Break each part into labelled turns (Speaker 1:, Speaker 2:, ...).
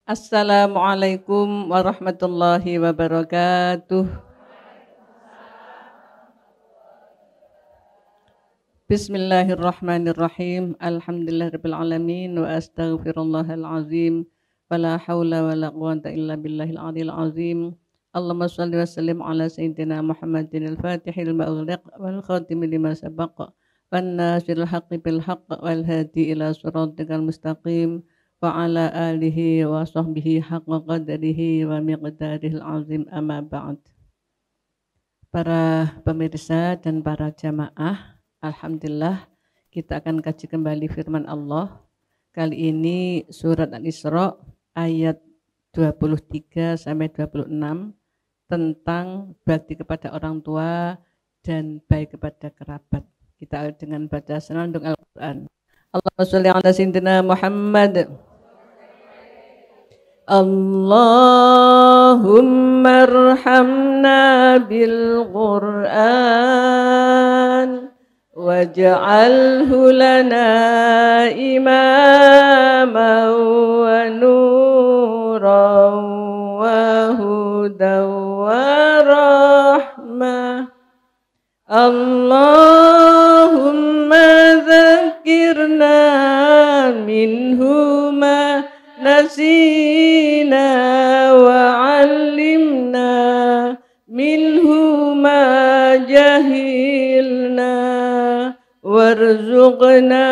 Speaker 1: Assalamualaikum warahmatullahi wabarakatuh. Bismillahirrahmanirrahim. Alhamdulillahirabbil alamin wa astaghfirullahal azim. Wala haula wala quwwata illa billahil aliyil azim. Allahumma shalli wa sallim ala sayyidina Muhammadin al-Fatihil maghlaq wal khatimi lima sabaq wan nasiril haqqi bil haqq wal hadi ila siratikal mustaqim wa ala alihi wa sahbihi haqqa qadrihi wa miqdarihil azim, amma ba'd. Para pemirsa dan para jamaah, alhamdulillah kita akan kaji kembali firman Allah. Kali ini surat Al-Isra ayat 23 sampai 26 tentang bakti kepada orang tua dan baik kepada kerabat. Kita dengan baca senandung Al-Qur'an. Allahumma sholli ala sayyidina Muhammad. Allahumma arhamna bil Qur'an waj'alhu lana imaman wa nuran wa hudan wa rahmah. Allahumma dzakirna minhu ma nasina wa 'allimna minhu ma jahilna warzuqna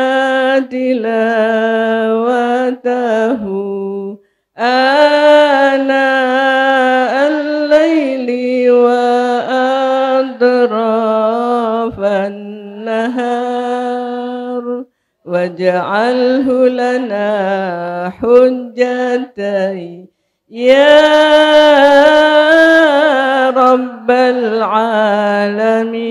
Speaker 1: tilawatahu ana al-laili wa adrafan nahar waj'alhu lana hujjatai ya rabbal alamin.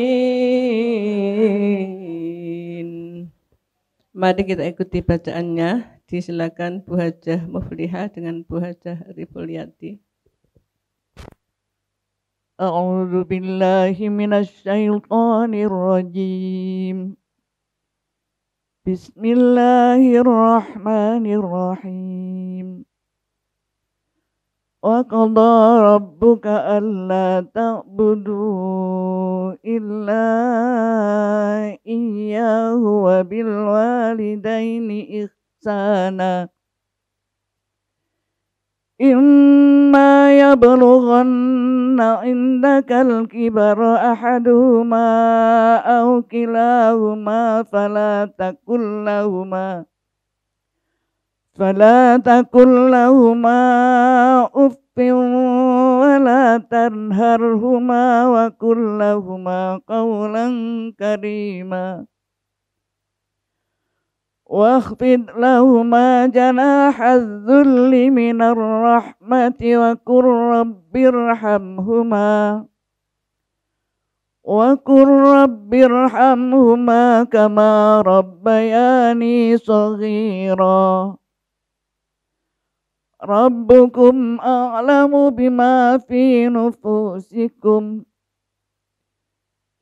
Speaker 1: Mari kita ikuti bacaannya. Disilakan Bu Hajah Muflihah dengan Bu Hajah Rifuliati.
Speaker 2: A'udzu billahi minasy syaithanir rajim. Bismillahirrahmanirrahim. Wa qada rabbuka alla ta'budu illa iyyahu wa bil walidaini ihsana. Imma yablughanna indakal kibara ahaduhuma aw kilahuma fala takul lahuma uffin wala tanharhuma wa qul lahuma qawlan karima. واخفض لهما جناح الذل من الرحمة وقل رب ارحمهما كما ربياني صغيرا. ربكم أعلم بما في نفوسكم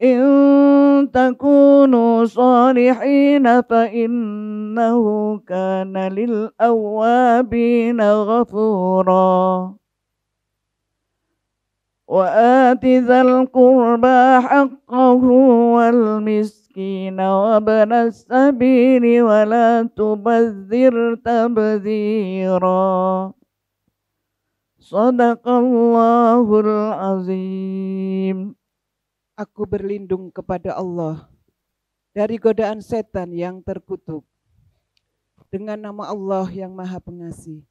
Speaker 2: إن تكونوا صالحين فإنه كان للأوابين غفورا. وآت ذا القربى حقه والمسكين وابن السبيل ولا تبذر تبذيرا. صدق الله العظيم.
Speaker 3: Aku berlindung kepada Allah dari godaan setan yang terkutuk. Dengan nama Allah yang Maha Pengasih,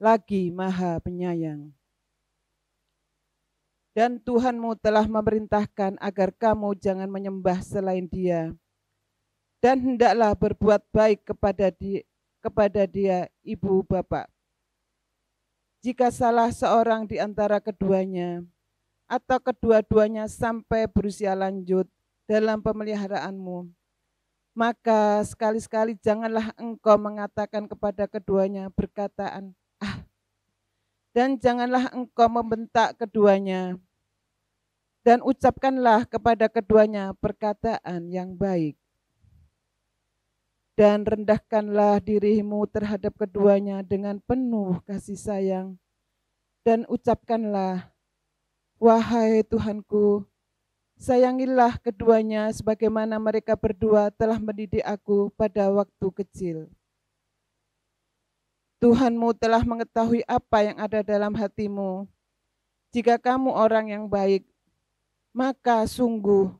Speaker 3: lagi Maha Penyayang. Dan Tuhanmu telah memerintahkan agar kamu jangan menyembah selain Dia, dan hendaklah berbuat baik kepada dia ibu bapak. Jika salah seorang di antara keduanya, atau kedua-duanya sampai berusia lanjut dalam pemeliharaanmu, maka sekali-sekali janganlah engkau mengatakan kepada keduanya perkataan "ah", dan janganlah engkau membentak keduanya, dan ucapkanlah kepada keduanya perkataan yang baik. dan rendahkanlah dirimu terhadap keduanya dengan penuh kasih sayang. Dan ucapkanlah, wahai Tuhanku, sayangilah keduanya sebagaimana mereka berdua telah mendidik aku pada waktu kecil. Tuhanmu telah mengetahui apa yang ada dalam hatimu. Jika kamu orang yang baik, maka sungguh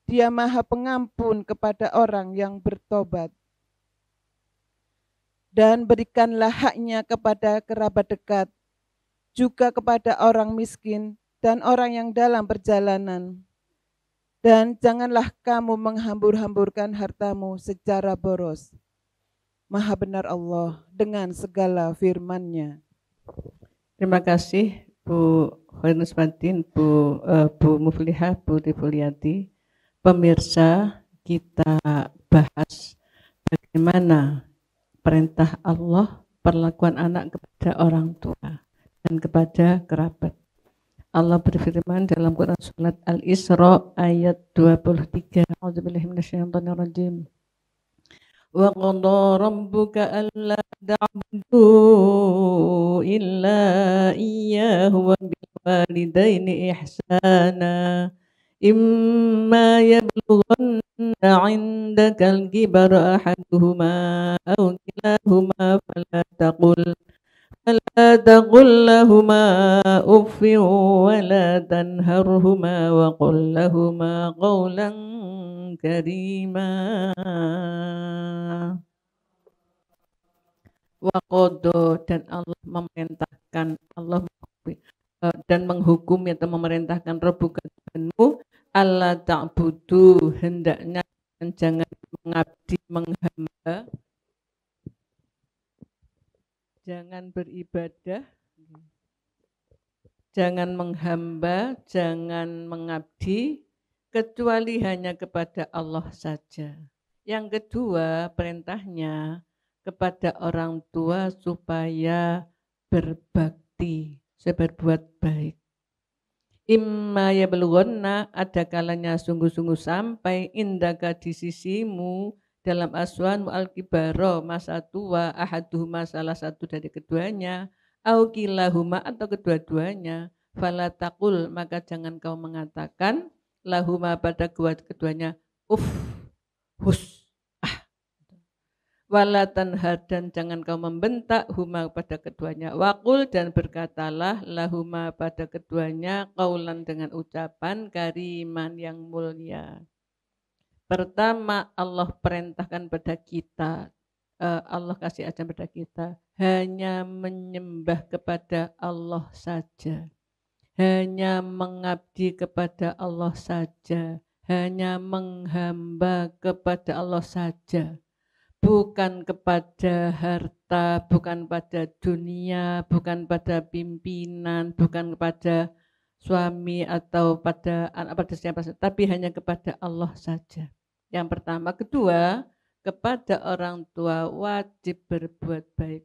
Speaker 3: Dia Maha Pengampun kepada orang yang bertobat. Dan berikanlah haknya kepada kerabat dekat, juga kepada orang miskin dan orang yang dalam perjalanan. Dan janganlah kamu menghambur-hamburkan hartamu secara boros. Maha benar Allah dengan segala firman-Nya.
Speaker 1: Terima kasih Bu Khairul Nusbatin, Bu Muflihah, Bu Tifuliati. Pemirsa, kita bahas bagaimana perintah Allah, perlakuan anak kepada orang tua dan kepada kerabat. Allah berfirman dalam Quran surat Al-Isra ayat 23. A'udzubillahi minasyaitonirrajim. Wa qadha rabbuka alla ta'budu illa iyyahu wa bil walidaini ihsana. Imma yablughanna 'indaka al-kibara ahaduhuma aw kilahuma fala taqul lahuma uffin wa la tanharhuma wa qul lahuma qawlan karima. Wa qadha, dan Allah memerintahkan, Allah dan menghukumi atau memerintahkan Rabbuka Tuhanmu, alla ta'budu, hendaknya jangan mengabdi, menghamba, jangan beribadah, jangan menghamba, jangan mengabdi, kecuali hanya kepada Allah saja. Yang kedua, perintahnya kepada orang tua supaya berbakti, berbuat baik. Imma yablughanna, ada kalanya sungguh-sungguh sampai, indaka di sisimu, dalam aswan al-kibaro, masa tua, ahaduhuma, salah satu dari keduanya, au kilahuma, atau kedua-duanya, fala taqul, maka jangan kau mengatakan, lahuma, pada keduanya, hus, wala tanhar, dan jangan kau membentak huma, pada keduanya, waqul, dan berkatalah lahuma, pada keduanya, qaulan, dengan ucapan kariman, yang mulia. Pertama, Allah perintahkan pada kita, Allah kasih ajar pada kita, hanya menyembah kepada Allah saja, hanya mengabdi kepada Allah saja, hanya menghamba kepada Allah saja, bukan kepada harta, bukan pada dunia, bukan pada pimpinan, bukan kepada suami atau pada anak, pada siapa saja, tapi hanya kepada Allah saja. Yang pertama. Kedua, kepada orang tua wajib berbuat baik,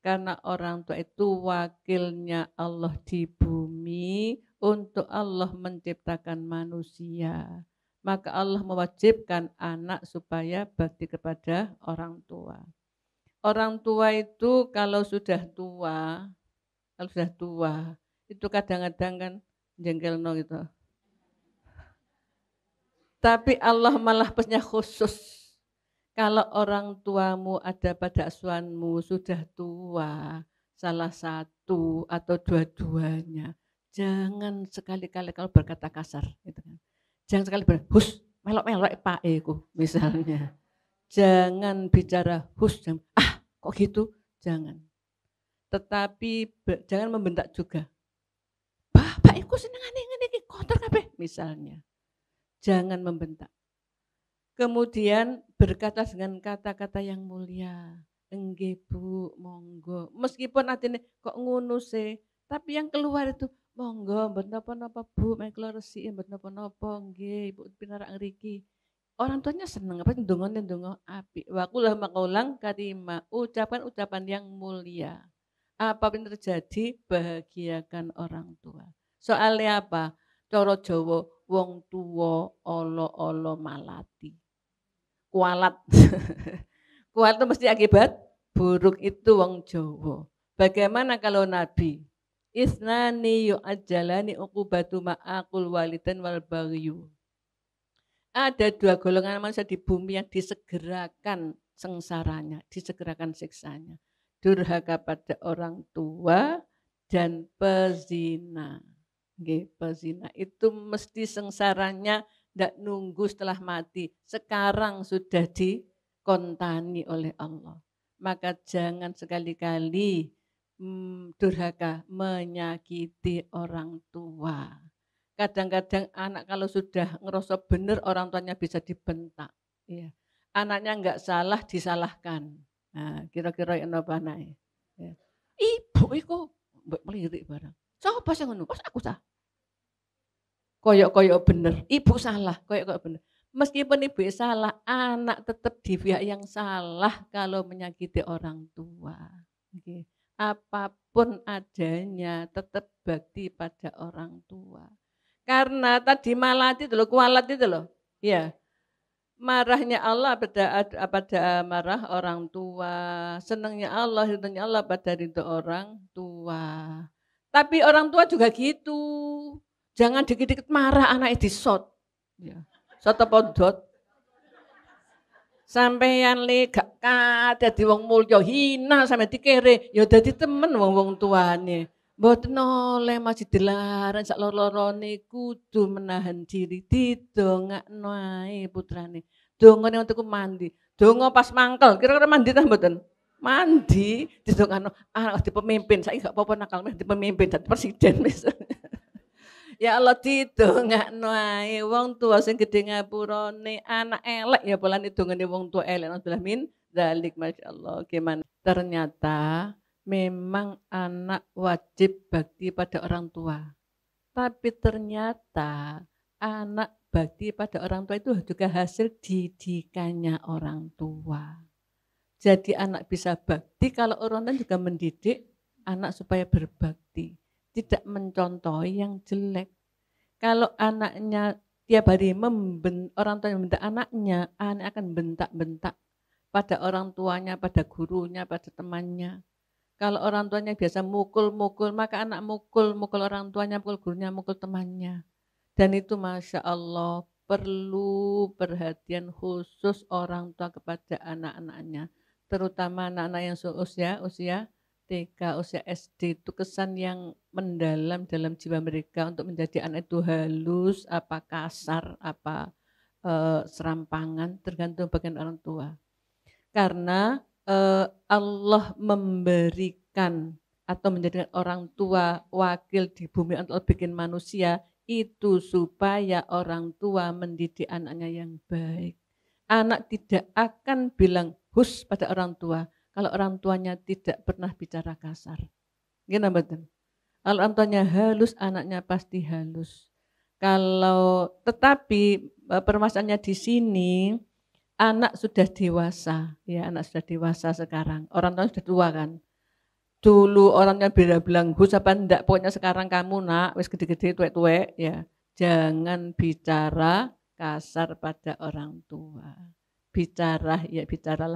Speaker 1: karena orang tua itu wakilnya Allah di bumi untuk Allah menciptakan manusia. Maka Allah mewajibkan anak supaya bakti kepada orang tua. Orang tua itu kalau sudah tua itu kadang-kadang kan jengkelno gitu. Tapi Allah malah punya khusus. Kalau orang tuamu ada pada asuhanmu sudah tua, salah satu atau dua-duanya, jangan sekali-kali kalau berkata kasar, gitu kan. Jangan sekali hus, melok-melok paeku misalnya. Jangan bicara hus, kok gitu, jangan. Tetapi jangan membentak juga. Bapakku senengane ngene kotor kabeh misalnya. Jangan membentak. Kemudian berkata dengan kata-kata yang mulia. Enggih Bu, monggo. Meskipun artinya kok ngono sih, tapi yang keluar itu monggo, mboten napa-napa Bu, mek kula resiki mboten napa-napa nggih, Ibu pinarak ngriki. Orang tuanya seneng apa ndongone ndonga apik. Wa qul maqaulan karima, ucapan-ucapan yang mulia. Apapun terjadi, bahagiakan orang tua. Soalnya apa? Cara Jawa, wong tuwa ala-ala malati. Kualat. Kuat itu mesti akibat buruk, itu wong Jawa. Bagaimana kalau Nabi? Isnani yu'ajjalani uqubatu ma'akul walidan wal baghyu. Ada 2 golongan manusia di bumi yang disegerakan sengsaranya, disegerakan siksanya. Durhaka pada orang tua dan pezina. Pezina itu mesti sengsaranya tidak nunggu setelah mati. Sekarang sudah dikontani oleh Allah. Maka jangan sekali-kali durhaka menyakiti orang tua. Kadang-kadang anak kalau sudah ngerasa benar orang tuanya bisa dibentak. Ya. Anaknya enggak salah disalahkan. Nah, kira-kira yang apa naik. Ya. Ibu itu melirik barang. Siapa sih ngono? Pas aku sah. Koyok-koyok bener. Ibu salah, koyok-koyok bener. Meskipun ibu salah, anak tetap di pihak yang salah kalau menyakiti orang tua. Okay. Apapun adanya tetap bakti pada orang tua. Karena tadi malat itu loh, kualat itu loh. Ya. Marahnya Allah pada marah orang tua. Senangnya Allah, ridhonya Allah pada ridho orang tua. Tapi orang tua juga gitu. Jangan dikit-dikit marah anaknya disot. Ya. Sot apa dot. Sampeyan le gak dadi wong mulya hina sampe dikere ya dadi temen wong-wong tuane. Mboten oleh masih dilarang sak loro-lorone kudu menahan diri didongakno ae putrane. Dongane untuk mandi. Donga pas mangkel, kira-kira mandi ta mboten? Mandi didongakno di pemimpin. Saiki gak apa-apa nakal di pemimpin dadi presiden misalnya. Ya Allah didongakno ae wong tua sing gedhe ngapurane anak elek ya polane dongane wong tua elek naudzubillah min dzalik masyaallah. Gimana? Ternyata memang anak wajib bakti pada orang tua. Tapi ternyata anak bakti pada orang tua itu juga hasil didikannya orang tua. Jadi anak bisa bakti kalau orang tua juga mendidik anak supaya berbakti. Tidak mencontohi yang jelek. Kalau anaknya tiap hari orang tua membentak anaknya, anak akan bentak-bentak pada orang tuanya, pada gurunya, pada temannya. Kalau orang tuanya biasa mukul-mukul, maka anak mukul orang tuanya, mukul gurunya, mukul temannya. Dan itu Masya Allah perlu perhatian khusus orang tua kepada anak-anaknya. Terutama anak-anak yang usia TK, usia SD, itu kesan yang mendalam dalam jiwa mereka untuk menjadi anak itu halus, apa kasar, apa serampangan, tergantung bagian orang tua. Karena Allah memberikan atau menjadikan orang tua wakil di bumi untuk bikin manusia itu supaya orang tua mendidik anaknya yang baik. Anak tidak akan bilang hus pada orang tua kalau orang tuanya tidak pernah bicara kasar. Gimana betul? Kalau orang tuanya halus, anaknya pasti halus. Tetapi permasalahannya di sini, anak sudah dewasa, ya anak sudah dewasa sekarang. Orang tua sudah tua kan. Dulu orangnya bilang hus apa enggak, pokoknya sekarang kamu nak, wis gede-gede tuwek-tuwek ya. Jangan bicara kasar pada orang tua. Bicaralah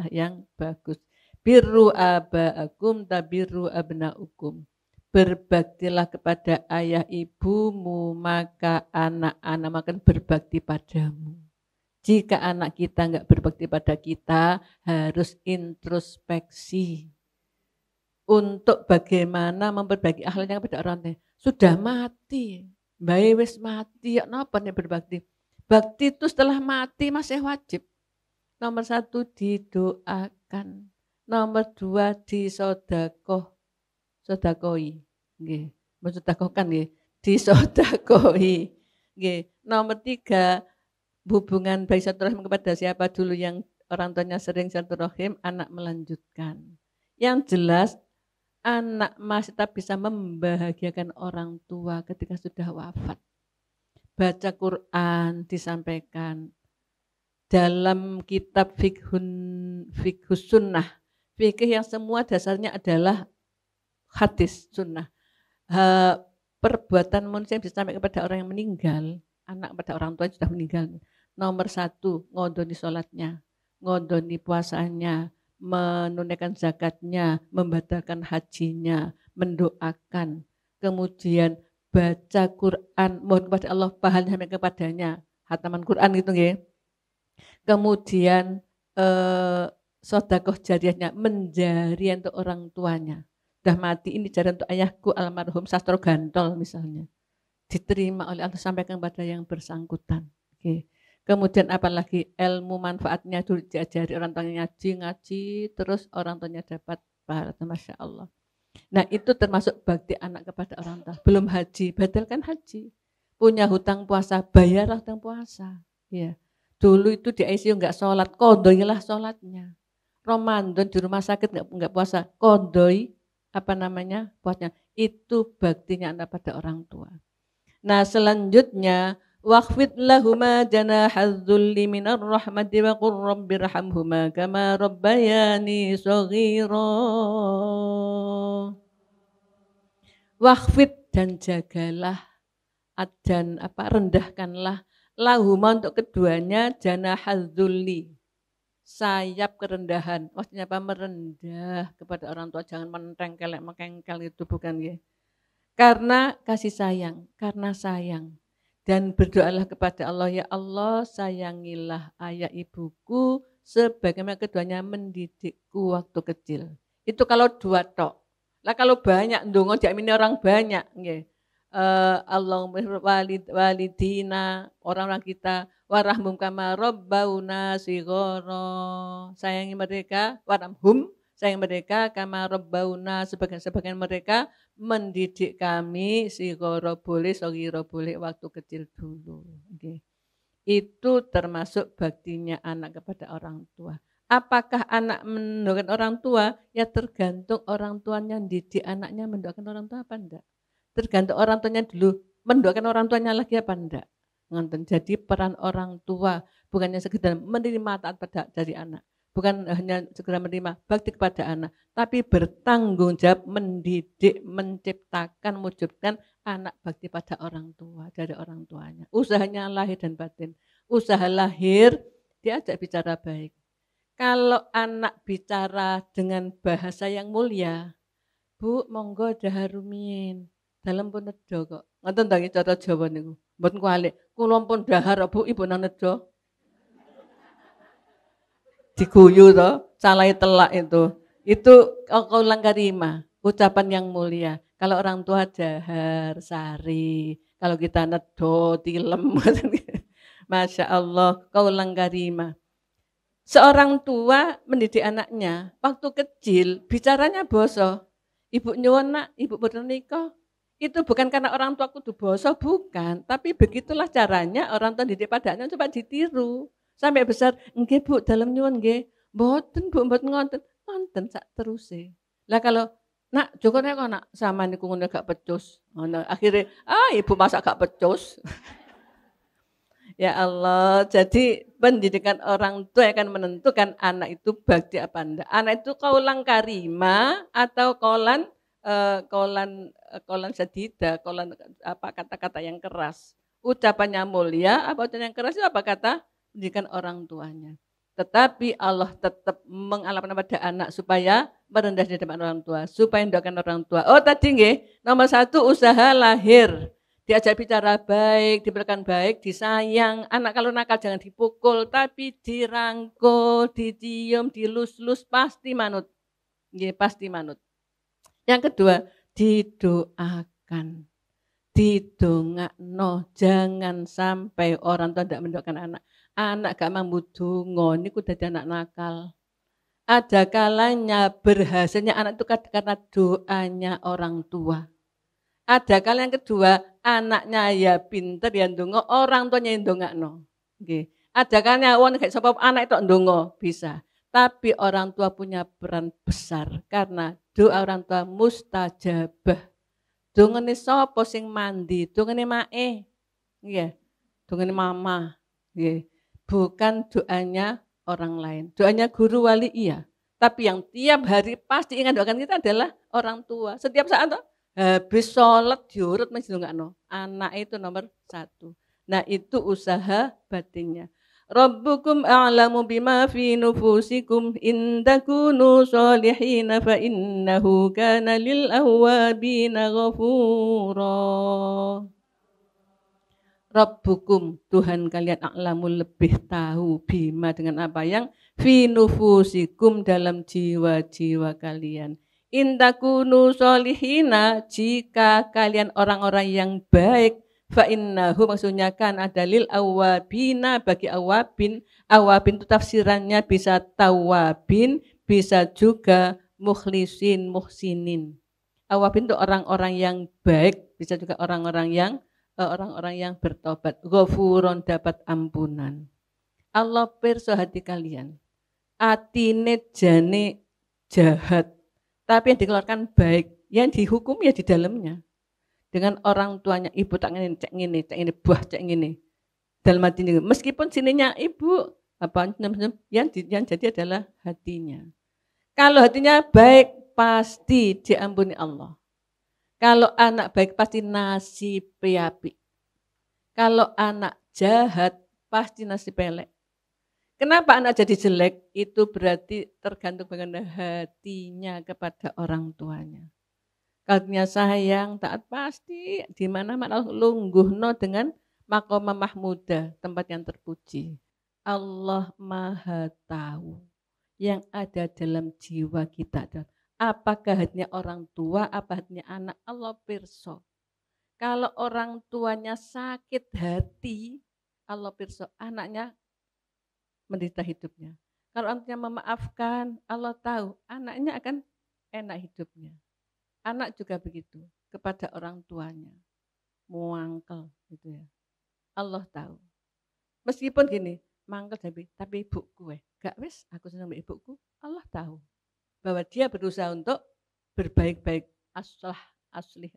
Speaker 1: yang bagus. Birru aba'akum tabirru abna'ukum. Berbaktilah kepada ayah ibumu, maka anak-anak akan berbakti padamu. Jika anak kita enggak berbakti pada kita, harus introspeksi untuk bagaimana memperbaiki akhlaknya kepada orang tua. Sudah mati, bae wis mati, ya napa nih berbakti? Bakti itu setelah mati masih wajib. Nomor 1 didoakan, nomor 2 disodakoi, nggih, mensodakohkan nggih, disodakoi, nggih. Nomor 3 hubungan baik silaturahim kepada siapa dulu yang orang tuanya sering silaturahim, anak melanjutkan. Yang jelas anak masih tetap bisa membahagiakan orang tua ketika sudah wafat. Baca Quran disampaikan dalam kitab fikhus sunnah. Fikih yang semua dasarnya adalah hadis sunnah. Perbuatan manusia yang disampaikan kepada orang yang meninggal, anak pada orang tua yang sudah meninggal. Nomor 1, ngodoni sholatnya, ngodoni puasanya, menunaikan zakatnya, membatalkan hajinya, mendoakan, kemudian baca Quran, mohon kepada Allah pahalanya sampai kepadanya, hataman Quran gitu nggih. Kemudian sedekah jariahnya, menjari untuk orang tuanya. Sudah mati ini jari untuk ayahku almarhum Sastro Gantol misalnya. Diterima oleh Allah, sampaikan kepada yang bersangkutan. Oke. Kemudian apalagi ilmu manfaatnya dulu diajari orang tuanya ngaji, terus orang tuanya dapat pahala, Masya Allah. Nah itu termasuk bakti anak kepada orang tua. Belum haji, batalkan haji. Punya hutang puasa, bayarlah hutang puasa. Ya. Dulu itu di ICU enggak sholat, kondoilah sholatnya. Ramadan di rumah sakit enggak puasa, kondoi puasnya. Itu baktinya anak pada orang tua. Nah selanjutnya waqfid lahuma janahadz dzulli minar rahmati wa qur rabbirhamhuma kama rabbayani shaghira. Waqfid dan jagalah dan rendahkanlah lahuma untuk keduanya janahadz dzulli, sayap kerendahan. Maksudnya merendah kepada orang tua, jangan mentengkel mengengkel itu bukan ya. Karena kasih sayang, karena sayang. Dan berdoalah kepada Allah, ya Allah sayangilah ayah ibuku sebagaimana keduanya mendidikku waktu kecil. Itu kalau dua tok. Lah kalau banyak ndonga diamini orang banyak nggih. Allahumma walidina, orang-orang kita, warahmum kama rabbauna shighara. Sayangi mereka, warhamhum, sayang mereka kama rabbauna, sebagian mereka mendidik kami shighara boleh, shaghira boleh waktu kecil dulu. Okay. Itu termasuk baktinya anak kepada orang tua. Apakah anak mendoakan orang tua? Ya tergantung orang tuanya didik anaknya mendoakan orang tua apa enggak. Tergantung orang tuanya dulu, mendoakan orang tuanya lagi apa enggak. Jadi peran orang tua bukannya sekedar menerima taat dari anak. Bukan hanya segera menerima bakti kepada anak, tapi bertanggung jawab mendidik, menciptakan, mewujudkan anak bakti pada orang tua, dari orang tuanya. Usahanya lahir dan batin. Usaha lahir, diajak bicara baik. Kalau anak bicara dengan bahasa yang mulia, Bu, monggo dahar rumiyin, dalem pun nedha kok. Ngoten ta nggih cara Jawa niku. Mboten kualik, kula pun dahar Bu, ibu nang nedha. Diguyu toh, salai telak itu. Itu qaulan karimah, ucapan yang mulia. Kalau orang tua dahar, sari, kalau kita nedha, tilem. Masya Allah, qaulan karimah. Seorang tua mendidik anaknya, waktu kecil bicaranya boso. Ibu nyuwun nak, ibu boten nikah. Itu bukan karena orang tua kudu boso, bukan. Tapi begitulah caranya orang tua didik pada anaknya, coba ditiru. Sampai besar, nggih Bu, dalem nyuwun nggih. Mboten Bu, mboten ngonten. Ngonten sak teruse. Lah kalau nak Joko nek nak sama niku ngono gak pecus. Ngono akhirnya ibu masak gak pecus. Ya Allah, jadi pendidikan orang tua akan menentukan anak itu bakti apa enggak. Anak itu qaulan karimah atau qaulan sadida, kata-kata yang keras. Ucapannya mulia, apa ucapan yang keras itu apa kata? Pendidikan orang tuanya. Tetapi Allah tetap mengalapkan pada anak supaya merendah di depan orang tua, supaya mendoakan orang tua. Oh tadi nggih, nomor 1 usaha lahir. Diajak bicara baik, diberikan baik, disayang. Anak kalau nakal jangan dipukul, tapi dirangkul, dicium, dilus-lus, pasti manut. Nggih, pasti manut. Yang kedua, didoakan. Didongakno, jangan sampai orang tua tidak mendoakan anak. Anak gak mampu donga niku dadi anak nakal. Ada kalanya berhasilnya anak itu karena doanya orang tua. Ada kala yang kedua, anaknya ya pinter ya ndonga, orang tuanya yang ndongakno. Nggih. Ada kalanya wong gak sapa anak itu ndonga, bisa. Tapi orang tua punya peran besar karena doa orang tua mustajabah. Dongane sapa sing mandi? Dongane mae. Nggih. Dongane mama. Nggih. Bukan doanya orang lain. Doanya guru wali iya. Tapi yang tiap hari pasti ingat doakan kita adalah orang tua. Setiap saat habis sholat diurut mesti ndongakno. Anak itu nomor 1. Nah itu usaha batinnya. Rabbukum a'lamu bima fi nufusikum in takunu sholihin fa innahu kana lil awwabina ghafura. Rabbukum, Tuhan kalian a'lamu lebih tahu bima dengan apa yang fi nufusikum dalam jiwa-jiwa kalian. In takunu sholihina, jika kalian orang-orang yang baik, fa innahu maksudnya kan ada lil awabina bagi awabin. Awabin itu tafsirannya bisa tawabin, bisa juga mukhlisin, muhsinin. Awabin itu orang-orang yang baik, bisa juga orang-orang yang bertobat. Ghafuron dapat ampunan. Allah pirsa hati kalian. Atine jane jahat, tapi yang dikeluarkan baik, yang dihukum ya di dalamnya. Dengan orang tuanya, ibu tak ngene, cek ngene, buah cek ngene. Dalam hati ini, meskipun sininya ibu, yang jadi adalah hatinya. Kalau hatinya baik, pasti diampuni Allah. Kalau anak baik pasti nasib api. Kalau anak jahat pasti nasib pelek. Kenapa anak jadi jelek? Itu berarti tergantung bagaimana hatinya kepada orang tuanya. Kalau dia sayang, taat pasti di mana-mana lungguhno dengan maqamah mahmudah, tempat yang terpuji. Allah Maha tahu yang ada dalam jiwa kita. Apakah hatinya orang tua, apa hatinya anak, Allah pirsa. Kalau orang tuanya sakit hati, Allah pirsa, anaknya menderita hidupnya. Kalau orang tuanya memaafkan, Allah tahu anaknya akan enak hidupnya. Anak juga begitu kepada orang tuanya. Muangkel gitu ya. Allah tahu. Meskipun gini, mangkel tapi ibuku gak wis aku senang ibuku, Allah tahu bahwa dia berusaha untuk berbaik-baik aslih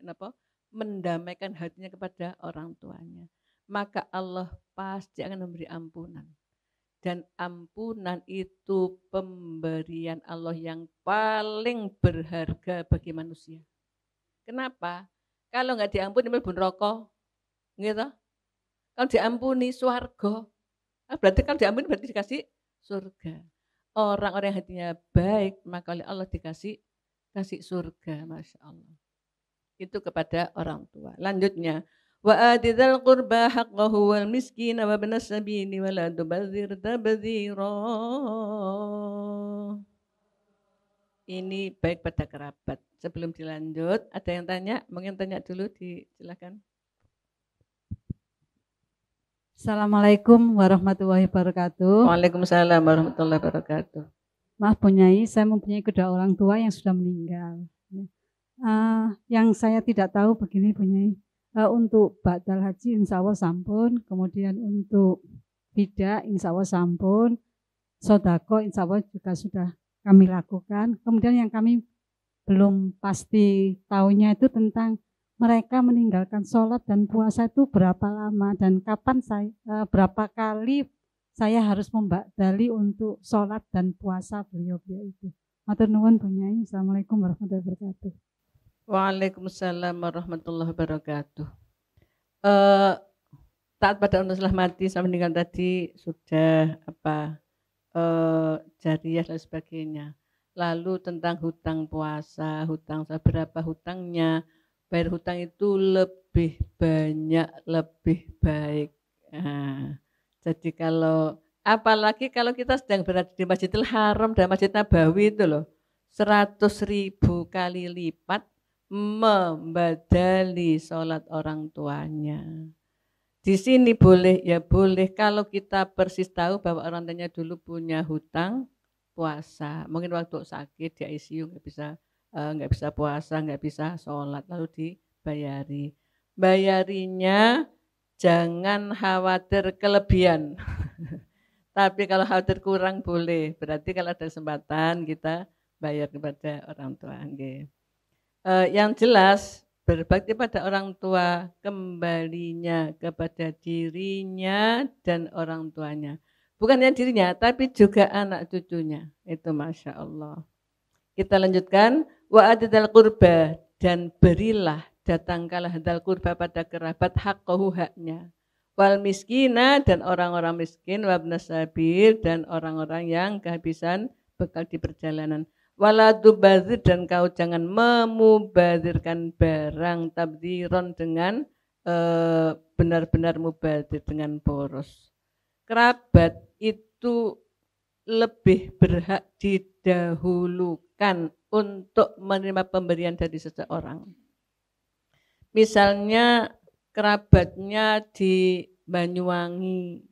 Speaker 1: mendamaikan hatinya kepada orang tuanya. Maka Allah pasti akan memberi ampunan. Dan ampunan itu pemberian Allah yang paling berharga bagi manusia. Kenapa? Kalau nggak diampuni mlebu neraka. Gitu. Kalau diampuni swarga. Berarti kalau diampuni berarti dikasih surga. Orang-orang yang hatinya baik, maka oleh Allah dikasih surga, Masya Allah. Itu kepada orang tua. Lanjutnya, wa atidzal qurba haqqahu wal miskin wa ibnas sabili wa la tubadzir tabdzira. Ini baik pada kerabat. Sebelum dilanjut, ada yang tanya? Mungkin tanya dulu, silakan.
Speaker 4: Assalamualaikum warahmatullahi wabarakatuh.
Speaker 1: Waalaikumsalam warahmatullahi wabarakatuh.
Speaker 4: Maaf Bu Nyai, saya mempunyai kedua orang tua yang sudah meninggal. Yang saya tidak tahu begini Bu Nyai, untuk Ba'dal Haji insya Allah sampun, kemudian untuk Fida insya Allah sampun, Sodako insya Allah juga sudah kami lakukan. Kemudian yang kami belum pasti tahunya itu tentang mereka meninggalkan sholat dan puasa itu berapa lama dan kapan berapa kali saya harus membakdali untuk sholat dan puasa beliau itu. Matur nuwun Bu Nyai. Assalamualaikum warahmatullahi wabarakatuh.
Speaker 1: Waalaikumsalam warahmatullahi wabarakatuh. Taat pada orang telah mati sama meninggal tadi sudah jariyah dan sebagainya. Lalu tentang hutang puasa, hutang berapa hutangnya, bayar hutang itu lebih banyak, lebih baik. Nah, jadi apalagi kalau kita sedang berada di Masjidil Haram dan Masjid Nabawi itu loh, 100.000 kali lipat membadali sholat orang tuanya. Di sini boleh, ya boleh kalau kita persis tahu bahwa orang tuanya dulu punya hutang puasa. Mungkin waktu sakit di ICU nggak bisa puasa, nggak bisa sholat, lalu dibayari. Bayarinya jangan khawatir kelebihan. Tapi kalau khawatir kurang boleh. Berarti kalau ada kesempatan kita bayar kepada orang tua. Yang jelas berbakti pada orang tua kembalinya kepada dirinya dan orang tuanya. Bukan hanya dirinya, tapi juga anak cucunya. Itu Masya Allah. Kita lanjutkan. Wa atidzal qurba, dan berilah, datangkanlah hadzal qurba pada kerabat haqqahu haknya. wal miskina dan orang-orang miskin, wabnas sabil dan orang-orang yang kehabisan bekal di perjalanan. Wala tubadzir dan kau jangan memubadzirkan barang tabdziron dengan benar-benar mubadzir dengan boros. Kerabat itu lebih berhak didahulukan untuk menerima pemberian dari seseorang. Misalnya kerabatnya di Banyuwangi,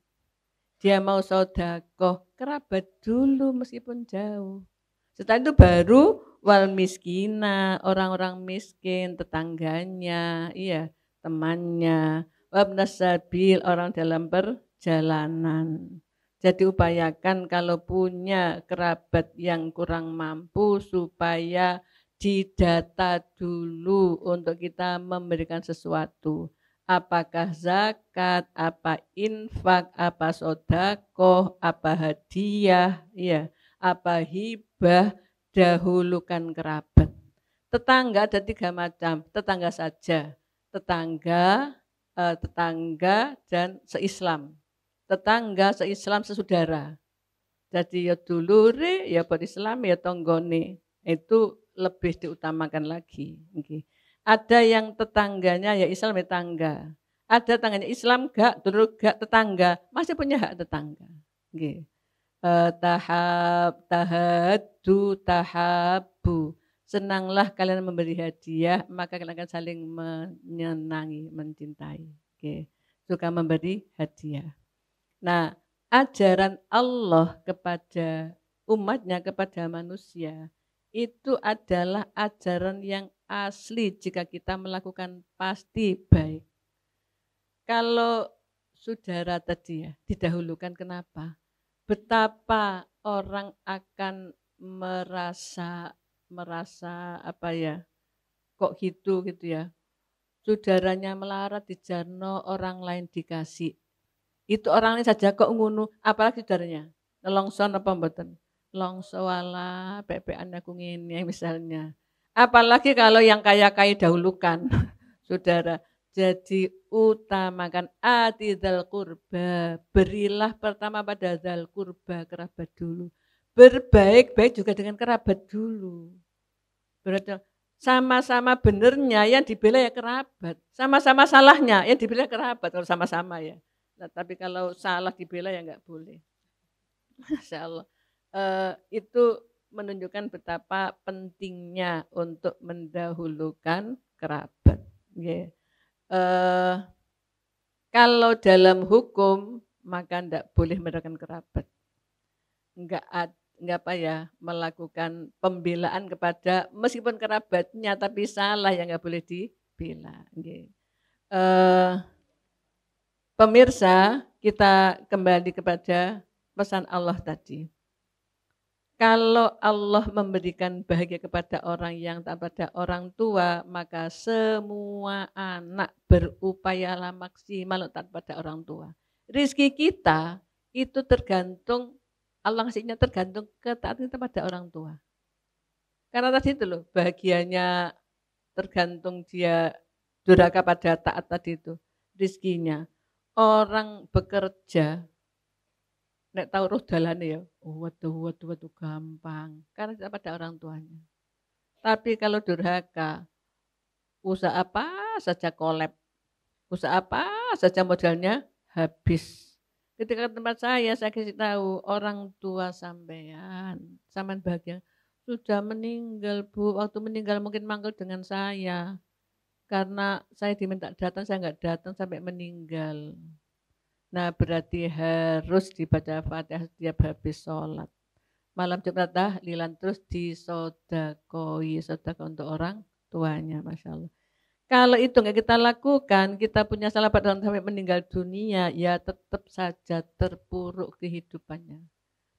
Speaker 1: dia mau sedekah, kerabat dulu meskipun jauh. Setelah itu baru wal miskina, orang-orang miskin, tetangganya, iya, temannya, wabnas sabil, orang dalam perjalanan. Jadi upayakan kalau punya kerabat yang kurang mampu supaya didata dulu untuk kita memberikan sesuatu. Apakah zakat, apa infak, apa sedekah, apa hadiah, iya, apa hibah, dahulukan kerabat. Tetangga ada 3 macam, tetangga saja, tetangga dan seislam. Tetangga seislam sesaudara. Jadi ya dulure, ya berislam, ya tonggone. Itu lebih diutamakan lagi. Ada yang tetangganya ya Islam ya tangga. Ada tetangganya Islam gak, dulur gak tetangga, masih punya hak tetangga. Tahabu. Senanglah kalian memberi hadiah, maka kalian akan saling menyenangi, mencintai. Suka memberi hadiah. Nah, ajaran Allah kepada umatnya, kepada manusia, itu adalah ajaran yang asli jika kita melakukan pasti baik. Kalau saudara tadi ya, didahulukan kenapa? Betapa orang akan merasa apa ya, kok gitu ya. Saudaranya melarat di jarno, orang lain dikasih. Itu orang lain saja kok ngunu, apalagi saudaranya. Nelongson apa mboten? Longso wala, pepean aku ngene misalnya. Apalagi kalau yang kaya-kaya dahulukan, saudara. Jadi utamakan atidzal qurba, berilah pertama pada dzal qurba, kerabat dulu. Berbaik-baik juga dengan kerabat dulu. Berarti sama-sama benernya yang dibela ya kerabat, sama-sama salahnya yang dibela kerabat kalau sama-sama ya. Nah, tapi kalau salah dibela ya enggak boleh. Masya Allah. Itu menunjukkan betapa pentingnya untuk mendahulukan kerabat. Kalau dalam hukum maka tidak boleh mendahulukan kerabat. Enggak apa ya, melakukan pembelaan kepada meskipun kerabatnya tapi salah yang enggak boleh dibela. Pemirsa, kita kembali kepada pesan Allah tadi. Kalau Allah memberikan bahagia kepada orang yang tak pada orang tua, maka semua anak berupayalah maksimal tak pada orang tua. Rizki kita itu tergantung, Allah ngasihnya tergantung ketaatan kita pada orang tua. Karena tadi itu loh, bahagianya tergantung dia durhaka pada taat tadi itu, rizkinya. Orang bekerja, nek tahu roh dalane ya, waduh gampang, karena tidak pada orang tuanya. Tapi kalau durhaka, usaha apa saja kolab, usaha apa saja modalnya habis. Ketika ke tempat saya kasih tahu orang tua sampean bahagia, sudah meninggal Bu, waktu meninggal mungkin manggil dengan saya, karena saya diminta datang, saya enggak datang sampai meninggal. Nah berarti harus dibaca Fatihah setiap habis sholat. Malam Jumat tahlilan terus disodakoi, sedekah untuk orang tuanya, Masya Allah. Kalau itu nggak kita lakukan, kita punya salah pada orang sampai meninggal dunia, ya tetap saja terpuruk kehidupannya.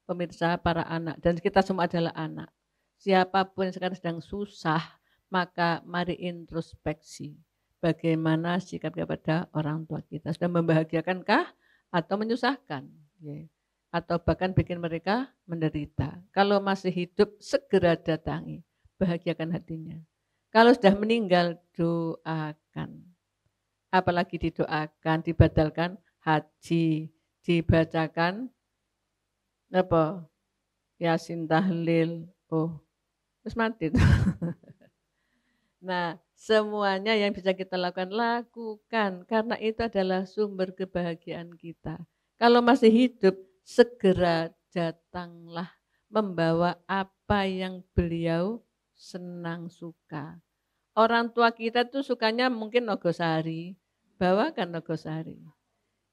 Speaker 1: Pemirsa, para anak, dan kita semua adalah anak. Siapapun yang sekarang sedang susah, maka mari introspeksi. Bagaimana sikap kepada orang tua kita? Sudah membahagiakankah atau menyusahkan? Atau bahkan bikin mereka menderita. Kalau masih hidup, segera datangi. Bahagiakan hatinya. Kalau sudah meninggal, doakan. Apalagi didoakan, dibatalkan haji, dibacakan apa? Yasin tahlil. Oh, terus mati tuh. Nah, semuanya yang bisa kita lakukan, lakukan. Karena itu adalah sumber kebahagiaan kita. Kalau masih hidup, segera datanglah membawa apa yang beliau senang suka. Orang tua kita tuh sukanya mungkin nogosari, bawakan nogosari.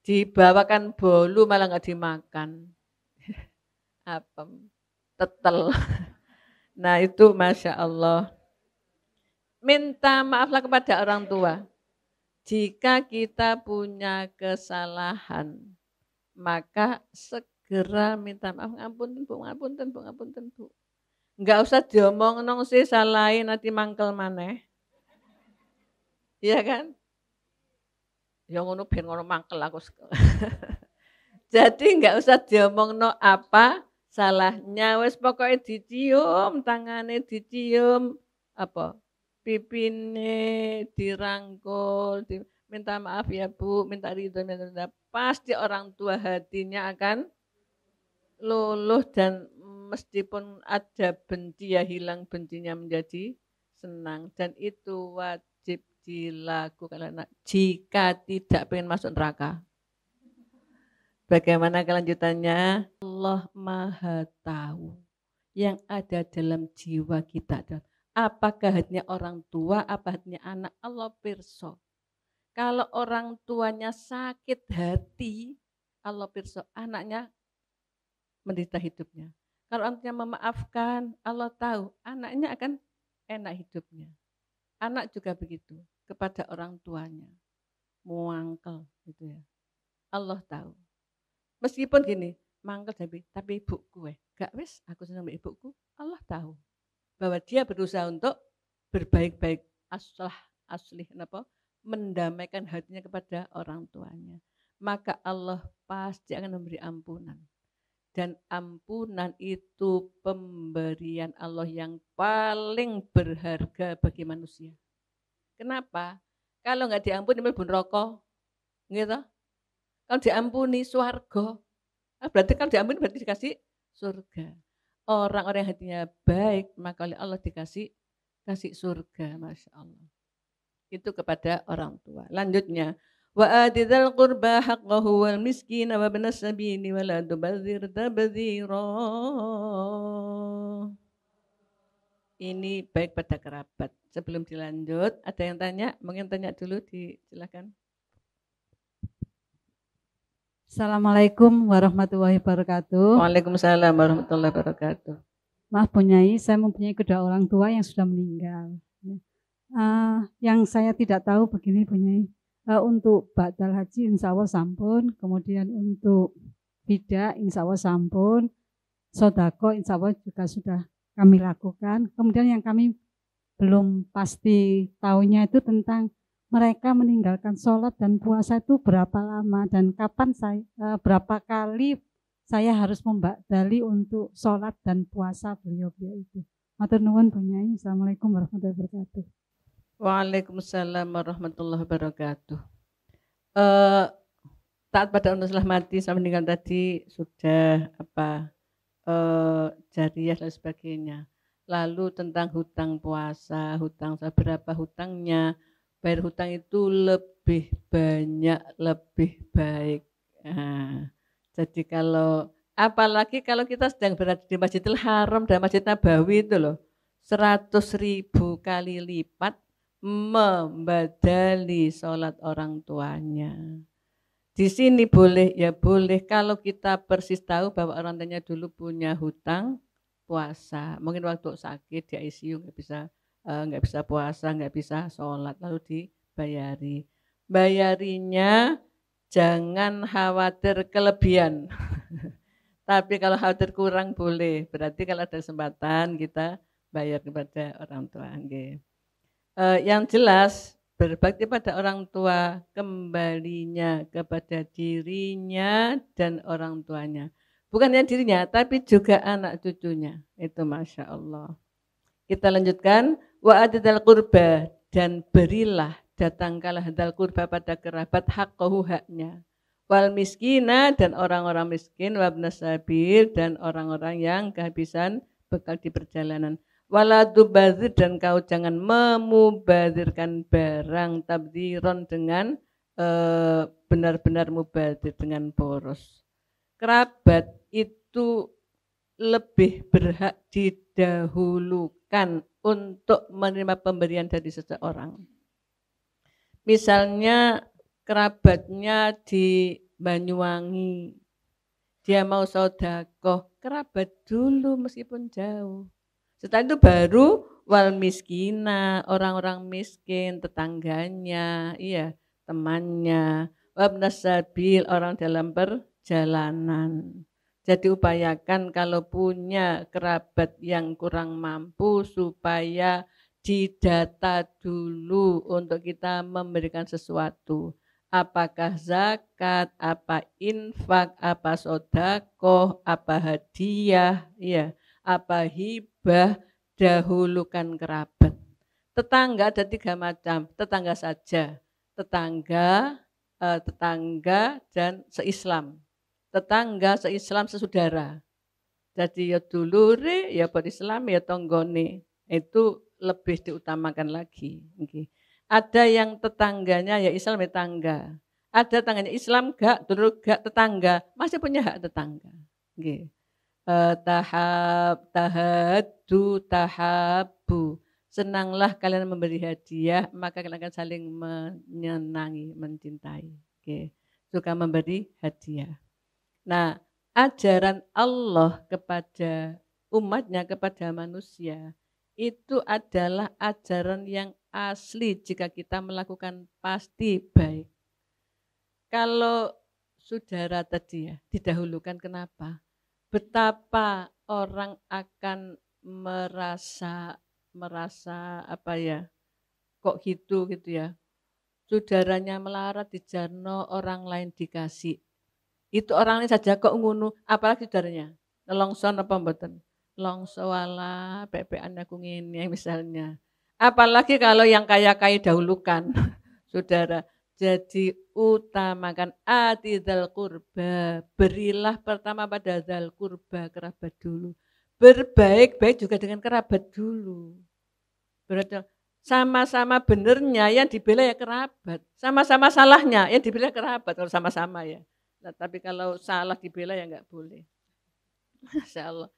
Speaker 1: Dibawakan bolu malah nggak dimakan. Apem, tetel. Nah itu Masya Allah. Minta maaflah kepada orang tua. Jika kita punya kesalahan, maka segera minta maaf. Ngapunten bu, ngapunten bu, ngapunten bu. Enggak usah diomong nong sih salahin nanti mangkel maneh. Iya kan? Ya ngono ben ngono mangkel aku. Jadi enggak usah diomong no apa salahnya. Wes pokoknya dicium, tangannya dicium, apa? Pipine dirangkul, minta maaf ya Bu, minta ridho, pasti orang tua hatinya akan luluh dan meskipun ada benci ya hilang bencinya menjadi senang dan itu wajib dilakukan jika tidak pengen masuk neraka. Bagaimana kelanjutannya? Allah Maha tahu yang ada dalam jiwa kita. Apakah hatinya orang tua, apa hatinya anak, Allah pirsa. Kalau orang tuanya sakit hati, Allah pirsa, anaknya menderita hidupnya. Kalau orang tuanya memaafkan, Allah tahu, anaknya akan enak hidupnya. Anak juga begitu, kepada orang tuanya. Muangkel gitu ya. Allah tahu. Meskipun gini, mangkel tapi ibuku gak wis, aku senang sama ibuku, Allah tahu. Bahwa dia berusaha untuk berbaik-baik aslih mendamaikan hatinya kepada orang tuanya. Maka Allah pasti akan memberi ampunan. Dan ampunan itu pemberian Allah yang paling berharga bagi manusia. Kenapa? Kalau nggak diampuni mlebu neraka. Gitu. Kalau diampuni swarga. Berarti kalau diampuni berarti dikasih surga. Orang-orang yang hatinya baik, maka oleh Allah kasih surga, Masya Allah. Itu kepada orang tua. Lanjutnya, wa atidal qurba haqqahu wal miskin wa ibnas sabili wa la tubadzir tabdzira. Ini baik pada kerabat. Sebelum dilanjut, ada yang tanya? Mungkin tanya dulu, silakan.
Speaker 4: Assalamualaikum warahmatullahi wabarakatuh.
Speaker 1: Waalaikumsalam warahmatullahi wabarakatuh.
Speaker 4: Maaf Bu Nyai, saya mempunyai kedua orang tua yang sudah meninggal. Yang saya tidak tahu begini Bu Nyai, untuk badal haji insya Allah sampun, kemudian untuk bidah insya Allah sampun, sodako insya Allah juga sudah kami lakukan. Kemudian yang kami belum pasti tahunya itu tentang mereka meninggalkan sholat dan puasa itu berapa lama dan kapan berapa kali saya harus membadali untuk sholat dan puasa beliau itu. Matur nuwun Bu Nyai. Assalamualaikum warahmatullahi wabarakatuh.
Speaker 1: Waalaikumsalam warahmatullahi wabarakatuh. Taat pada orang telah mati sama meninggal tadi sudah jariyah dan sebagainya. Lalu tentang hutang puasa, hutang berapa hutangnya? Bayar hutang itu lebih banyak, lebih baik. Nah, jadi apalagi kalau kita sedang berada di Masjidil Haram dan Masjid Nabawi itu loh, 100.000 kali lipat membadali sholat orang tuanya. Di sini boleh, ya boleh kalau kita persis tahu bahwa orang tuanya dulu punya hutang puasa. Mungkin waktu sakit di ICU nggak bisa puasa, nggak bisa sholat, lalu dibayari. Bayarinya jangan khawatir kelebihan. Tapi kalau khawatir kurang boleh. Berarti kalau ada kesempatan kita bayar kepada orang tua. Yang jelas berbakti pada orang tua kembalinya kepada dirinya dan orang tuanya. Bukan hanya dirinya, tapi juga anak cucunya. Itu Masya Allah. Kita lanjutkan, wa atidal qurba, dan berilah, datangkanlah hadal qurba pada kerabat haqqahu haknya. wal miskina dan orang-orang miskin, wabnas sabil dan orang-orang yang kehabisan bekal di perjalanan. Wala tubadzir dan kau jangan memubadzirkan barang tabdziron dengan benar-benar mubadzir dengan boros. Kerabat itu lebih berhak didahulukan untuk menerima pemberian dari seseorang. Misalnya kerabatnya di Banyuwangi, dia mau sedekah, kerabat dulu meskipun jauh. Setelah itu baru wal miskina, orang-orang miskin, tetangganya, iya, temannya, wabnas sabil, orang dalam perjalanan. Jadi upayakan kalau punya kerabat yang kurang mampu supaya didata dulu untuk kita memberikan sesuatu. Apakah zakat, apa infak, apa sodakoh, apa hadiah, ya, apa hibah, dahulukan kerabat. Tetangga ada 3 macam, tetangga saja, tetangga dan seislam. Tetangga seislam sesaudara. Jadi ya dulure, ya berislam, ya tonggone. Itu lebih diutamakan lagi. Okay. Ada yang tetangganya ya Islam ya tangga. Ada tetangganya Islam gak, dulu gak tetangga, masih punya hak tetangga. Okay. Tahabu. Senanglah kalian memberi hadiah, maka kalian akan saling menyenangi, mencintai. Okay. Suka memberi hadiah. Nah, ajaran Allah kepada umatnya, kepada manusia, itu adalah ajaran yang asli jika kita melakukan pasti baik. Kalau saudara tadi ya, didahulukan kenapa? Betapa orang akan merasa apa ya, kok gitu ya. Saudaranya melarat di jarno, orang lain dikasih. Itu orang lain saja kok ngono, apalagi saudaranya. Nelongso apa mboten? Longso wala pepean aku ngene misalnya. Apalagi kalau yang kaya-kaya dahulukan. Saudara, jadi utamakan atidzal qurba. Berilah pertama pada dzal qurba, kerabat dulu. Berbaik-baik juga dengan kerabat dulu. Berarti sama-sama benernya yang dibela ya kerabat. Sama-sama salahnya yang dibela kerabat kalau sama-sama ya. Nah, tapi kalau salah dibela ya enggak boleh. Masya Allah.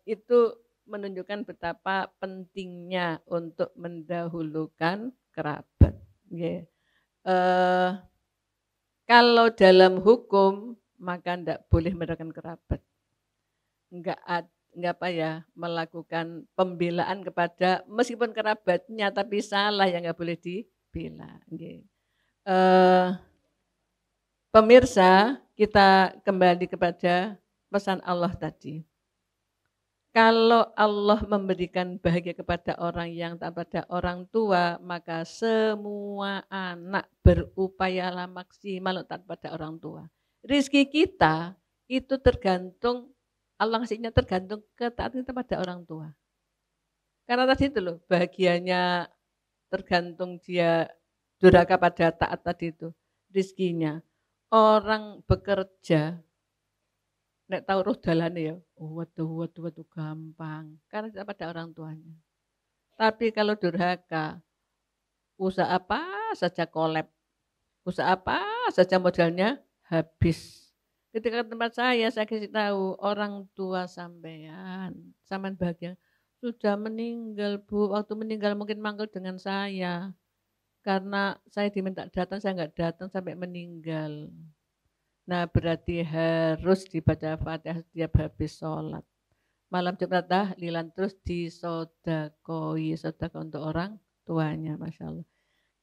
Speaker 1: Itu menunjukkan betapa pentingnya untuk mendahulukan kerabat. Yeah. Kalau dalam hukum maka enggak boleh mendahulukan kerabat. Enggak apa ya, melakukan pembelaan kepada meskipun kerabatnya tapi salah yang enggak boleh dibela. Yeah. Pemirsa, kita kembali kepada pesan Allah tadi. Kalau Allah memberikan bahagia kepada orang yang tak pada orang tua, maka semua anak berupayalah maksimal tak pada orang tua. Rizki kita itu tergantung, Allah ngasihnya tergantung ketaatan kita pada orang tua. Karena tadi itu loh, bahagianya tergantung dia durhaka pada taat tadi itu, rizkinya. Orang bekerja, nek tahu roh dalane ya, waduh gampang, karena tidak pada orang tuanya. Tapi kalau durhaka, usaha apa saja kolab, usaha apa saja modalnya habis. Ketika tempat saya kasih tahu orang tua sampean bahagia, sudah meninggal Bu, waktu meninggal mungkin manggil dengan saya. Karena saya diminta datang, saya enggak datang sampai meninggal. Nah berarti harus dibaca Fatihah setiap habis sholat. Malam Jumat tahlilan terus disodakoi, sedekah untuk orang tuanya, Masya Allah.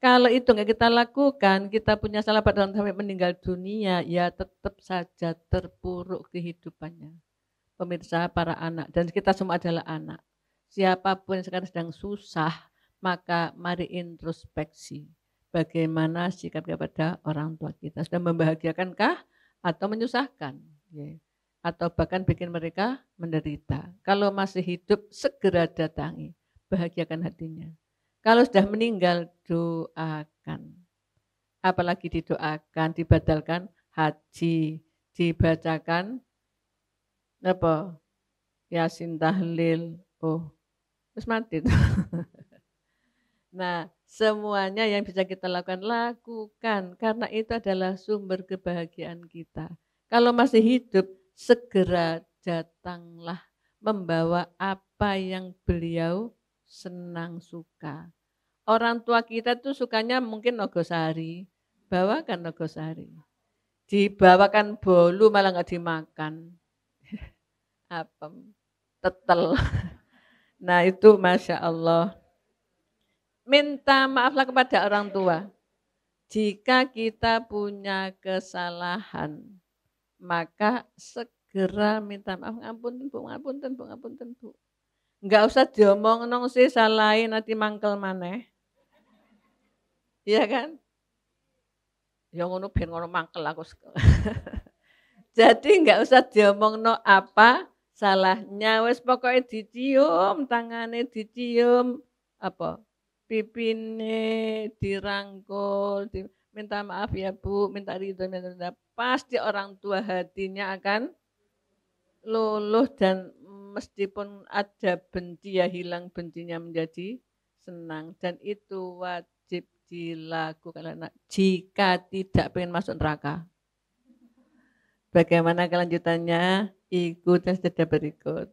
Speaker 1: Kalau itu enggak kita lakukan, kita punya salah pada orang sampai meninggal dunia, ya tetap saja terpuruk kehidupannya. Pemirsa, para anak, dan kita semua adalah anak. Siapapun yang sekarang sedang susah, maka mari introspeksi. Bagaimana sikap kepada orang tua kita. Sudah membahagiakankah atau menyusahkan? Atau bahkan bikin mereka menderita. Kalau masih hidup, segera datangi. Bahagiakan hatinya. Kalau sudah meninggal, doakan. Apalagi didoakan, dibadalkan haji dibacakan apa? Yasin tahlil. Oh, terus mati tuh. Nah, semuanya yang bisa kita lakukan karena itu adalah sumber kebahagiaan kita. Kalau masih hidup, segera datanglah membawa apa yang beliau senang suka. Orang tua kita tuh sukanya mungkin nogosari, bawakan nogosari. Dibawakan bolu malah nggak dimakan. Apem, tetel. Nah itu Masya Allah. Minta maaflah kepada orang tua. Jika kita punya kesalahan, maka segera minta maaf. Ngapunten Bu, ngapunten Bu, ngapunten Bu. Enggak usah diomong nong sih salahin nanti mangkel maneh. Iya kan? Ya ngono ben ngono mangkel aku. Jadi enggak usah diomong no apa salahnya, wis pokoknya dicium, tangannya dicium, apa pipine dirangkul, minta maaf ya Bu, minta ridho, minta pasti orang tua hatinya akan luluh dan meskipun ada benci ya hilang bencinya menjadi senang dan itu wajib dilakukan jika tidak pengen masuk neraka. Bagaimana kelanjutannya? Ikuti saja berikut.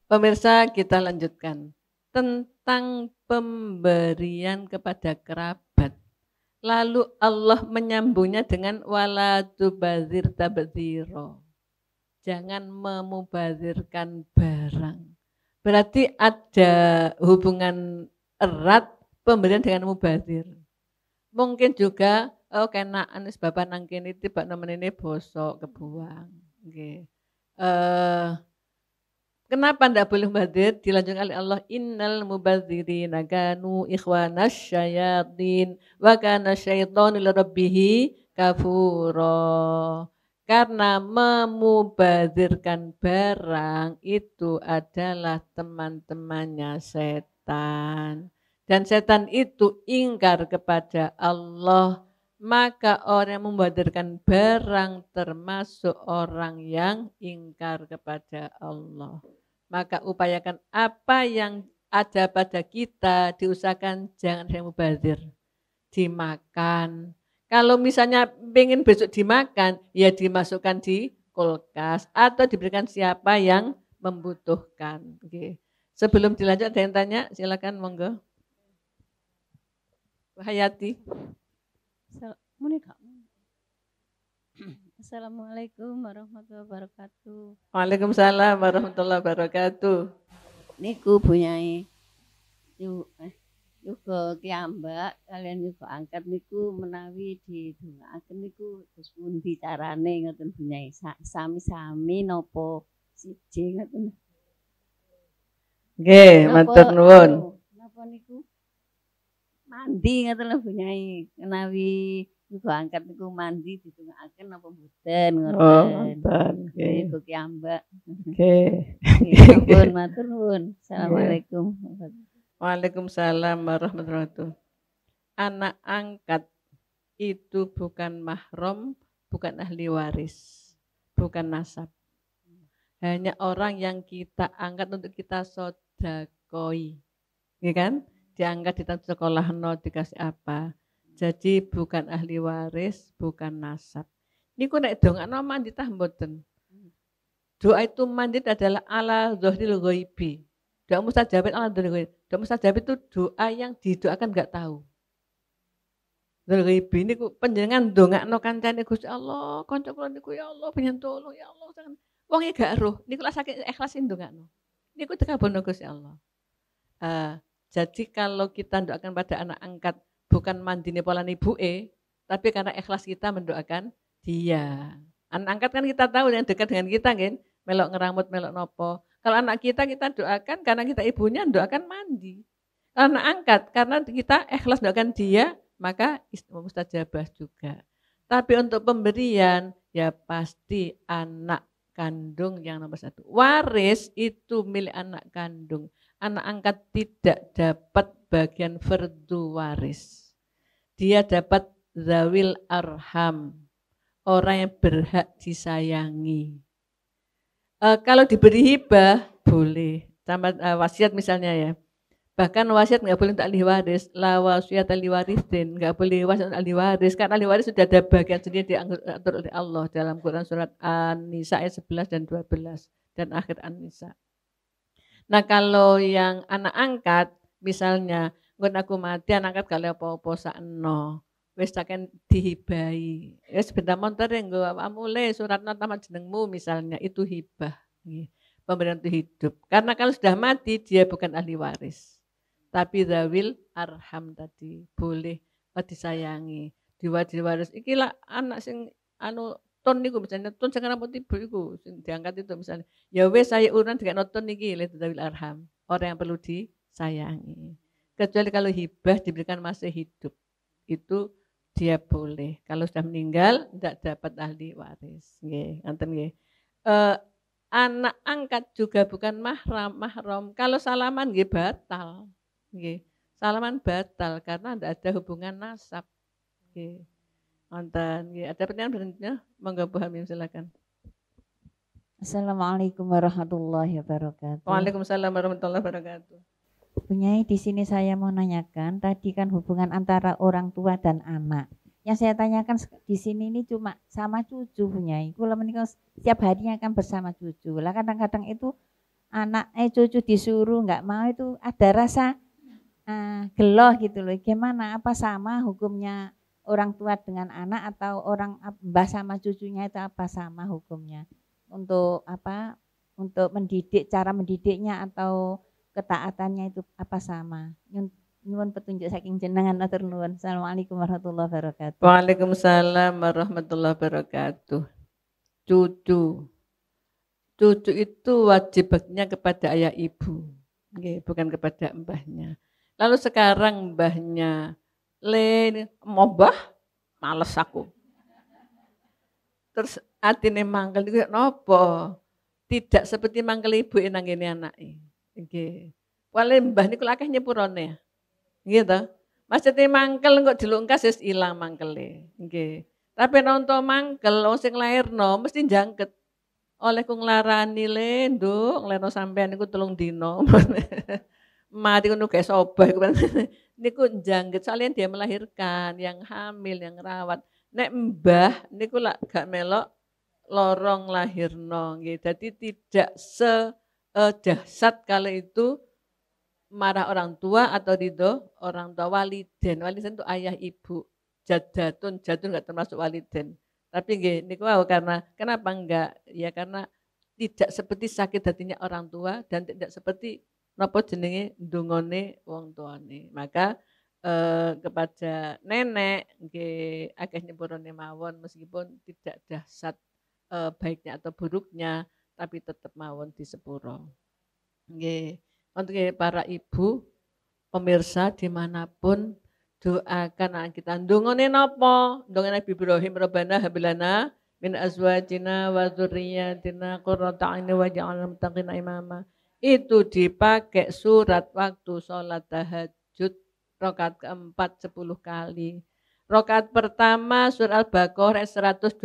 Speaker 1: Pemirsa, kita lanjutkan tentang pemberian kepada kerabat. Lalu Allah menyambungnya dengan wala tubadzir tabdzira. Jangan memubazirkan barang. Berarti ada hubungan erat pemberian dengan mubazir. Mungkin juga kena anis bapak nang kene tiba nemen ini bosok kebuang. Okay. Kenapa tidak boleh mubazir? Dilanjutkan oleh Allah, innal mubadzirina kanu ikhwanas syayatin wa kana syaitanu lirabbih kafura. Karena memubazirkan barang itu adalah teman-temannya setan. Dan setan itu ingkar kepada Allah. Maka orang yang membazirkan barang termasuk orang yang ingkar kepada Allah. Maka upayakan apa yang ada pada kita, diusahakan jangan yang mubazir. Dimakan. Kalau misalnya pengen besok dimakan, ya dimasukkan di kulkas atau diberikan siapa yang membutuhkan. Oke. Sebelum dilanjut ada yang tanya, silakan monggo. Hayati.
Speaker 5: Assalamualaikum warahmatullahi wabarakatuh.
Speaker 1: Waalaikumsalam warahmatullahi wabarakatuh.
Speaker 5: Niku bunyai juga kiambak kalian juga angkat niku menawi didongaaken niku terus pundi carane ngoten bunyai sami-sami napa siji ngoten.
Speaker 1: Nggih, matur nuwun.
Speaker 5: Napa niku mandi ngoten lho bunyai menawi juga angkat niku mandi didongaaken napa mboten ngoten.
Speaker 1: Oh, ngoten. Nggih.
Speaker 5: Niku kiambak.
Speaker 1: Nggih.
Speaker 5: Ampun matur nuwun. Assalamualaikum.
Speaker 1: Waalaikumsalam warahmatullahi wabarakatuh. Anak angkat itu bukan mahram, bukan ahli waris, bukan nasab. hanya orang yang kita angkat untuk kita sodakoi, ya kan? Diangkat di sekolah no dikasih apa? Jadi bukan ahli waris, bukan nasab. Ini ku nek dongakno mandi tah mboten. Doa itu mandi adalah ala zohril ghaibi. Doa mustajab ala zohril ghaibi. Doa mustajab itu doa yang didoakan enggak tahu. Zohril ghaibi ini panjenengan dongakno kancane Gusti Allah, kanca kula niku ya Allah pengen tolong ya Allah. Wonge gak roh, niku lak saking ikhlasin dongakno. Niku dikabono Gusti Allah. Jadi kalau kita mendoakan pada anak angkat bukan mandine pola ibuke, tapi karena ikhlas kita mendoakan dia. Anak angkat kan kita tahu yang dekat dengan kita kan, melok ngeramut, melok nopo. Kalau anak kita doakan karena kita ibunya doakan mandi. Kalau anak angkat karena kita ikhlas doakan dia, maka mustajabah juga. Tapi untuk pemberian ya pasti anak kandung yang nomor 1. Waris itu milik anak kandung. Anak angkat tidak dapat bagian fardu waris. Dia dapat zawil arham, orang yang berhak disayangi. Kalau diberi hibah boleh, sama wasiat misalnya ya. Bahkan wasiat nggak boleh untuk ahli waris, la wasiat ahli warisin, nggak boleh wasiat untuk ahli waris, karena ahli waris sudah ada bagian sendiri diatur oleh Allah dalam Quran surat An-Nisa ayat 11 dan 12 dan akhir An-Nisa. Nah kalau yang anak angkat, misalnya, nggon aku mati anak angkat kalau apa-apa sakno, wis takkan dihibahi. Ya sebentar montor yang gue amule surat nama jenengmu misalnya itu hibah, pemberian itu hidup. Karena kalau sudah mati dia bukan ahli waris. Tapi zawil arham tadi boleh disayangi, diwaris. Iki lah anak sing anu ton niku misalnya ton sing rambut ibu iku sing diangkat itu misalnya. Ya wes saya urunan dengan nonton niki le zawil arham, orang yang perlu disayangi. Kecuali kalau hibah diberikan masih hidup. Itu dia boleh. Kalau sudah meninggal tidak dapat ahli waris. Nggih, ngoten nggih. Anak angkat juga bukan mahram. Kalau salaman nggih batal. Nggih. Salaman batal karena tidak ada hubungan nasab. Nggih. Wonten nggih. Ada pertanyaan berikutnya? Monggo Bu Hamim silakan.
Speaker 6: Assalamualaikum warahmatullahi wabarakatuh.
Speaker 1: Waalaikumsalam warahmatullahi wabarakatuh.
Speaker 6: Punyai di sini saya mau nanyakan, tadi kan hubungan antara orang tua dan anak. Yang saya tanyakan di sini ini cuma sama cucu Punyai. Kula menika setiap harinya akan bersama cucu. Lah kadang-kadang itu anak cucu disuruh nggak mau itu ada rasa geloh gitu loh. Gimana? Apa sama hukumnya orang tua dengan anak atau orang mbah sama cucunya itu apa sama hukumnya? Untuk apa? Untuk mendidik, cara mendidiknya atau ketaatannya itu apa sama? Nyuwun petunjuk saking jenengan atur nuwun. Assalamualaikum warahmatullahi wabarakatuh.
Speaker 1: Waalaikumsalam warahmatullahi wabarakatuh. Cucu itu wajib baktinya kepada ayah ibu, bukan kepada mbahnya. Lalu sekarang mbahnya mau mbah males aku. Terus atine mangkel niku nopo? Tidak seperti mangkel ibu nang ngene anake. Nggih. Wale mbah niku akeh nyepurane. Nggih to? Maksudnya mangkel kok dilungkas wis ilang mangkele. Nggih. Tapi nonton mangkel wong sing lairno mesti jangket. Oleh ku nglarani le, Nduk, nglerno sampean niku 3 dina. Mati ngono gak sobah iku. Niku jangket soalnya dia melahirkan, yang hamil, yang rawat. Nek mbah niku lak gak melok lorong lahirno nggih. Jadi tidak sedahsyat kalau itu marah orang tua atau ridho orang tua. Waliden itu ayah ibu. Jadun enggak termasuk waliden. Tapi nggih niku karena kenapa enggak? Ya karena tidak seperti sakit hatinya orang tua dan tidak seperti napa jenenge ndungone wong tuane. Maka kepada nenek nggih akeh nyepurane mawon meskipun tidak dahsyat baiknya atau buruknya tapi tetap mawon disepuro. Nggih. Untuk para ibu pemirsa dimanapun doakan anak kita. Ndungone napa? Ndungone Nabi Ibrahim Rabbana hablana min azwajina wa dzurriyyatina qurrata a'yun waj'alna muttaqina imama. Itu dipakai surat waktu sholat tahajud rakaat keempat 10 kali. Rakaat pertama surat Al-Baqarah 128.